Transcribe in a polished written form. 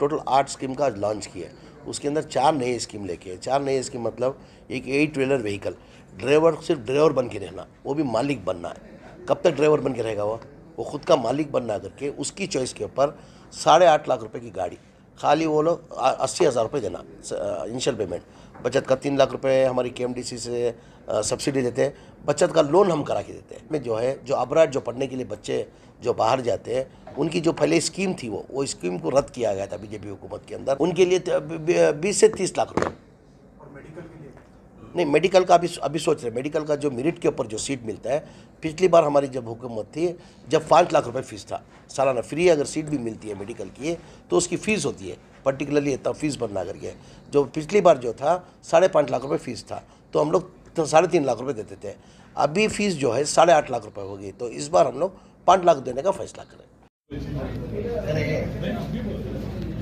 Total 8 scheme का launch किया है। उसके अंदर 4 नए स्कीम लेके है। 4 नए स्कीम मतलब एक 8 व्हीलर व्हीकल, ड्राइवर सिर्फ ड्राइवर बन के रहना, वो भी मालिक बनना है। कब तक ड्राइवर बन के रहेगा वो खुद का मालिक बनना करके उसकी चॉइस के ऊपर 8.5 लाख रुपए की गाड़ी, खाली वो लोग 80,000 रुपये देना इनिशियल पेमेंट। बचत का 3 लाख रुपए हमारी KMDC से सब्सिडी देते हैं। बचत का लोन हम करा के देते हैं। में जो है जो अबराड जो पढ़ने के लिए बच्चे जो बाहर जाते हैं उनकी जो पहले स्कीम थी वो स्कीम को रद्द किया गया था बीजेपी हुकूमत के अंदर। उनके लिए 20 से 30 लाख रुपए। नहीं, मेडिकल का अभी सोच रहे। मेडिकल का जो मेरिट के ऊपर जो सीट मिलता है, पिछली बार हमारी जब हुकूमत थी जब 5 लाख रुपए फीस था सालाना। फ्री अगर सीट भी मिलती है मेडिकल की तो उसकी फ़ीस होती है, पर्टिकुलरली इतना फीस भरना करके। जो पिछली बार जो था 5.5 लाख रुपए फीस था, तो हम लोग तो 3.5 लाख रुपए देते थे। अभी फीस जो है 8.5 लाख रुपए होगी, तो इस बार हम लोग 5 लाख देने का फैसला करें।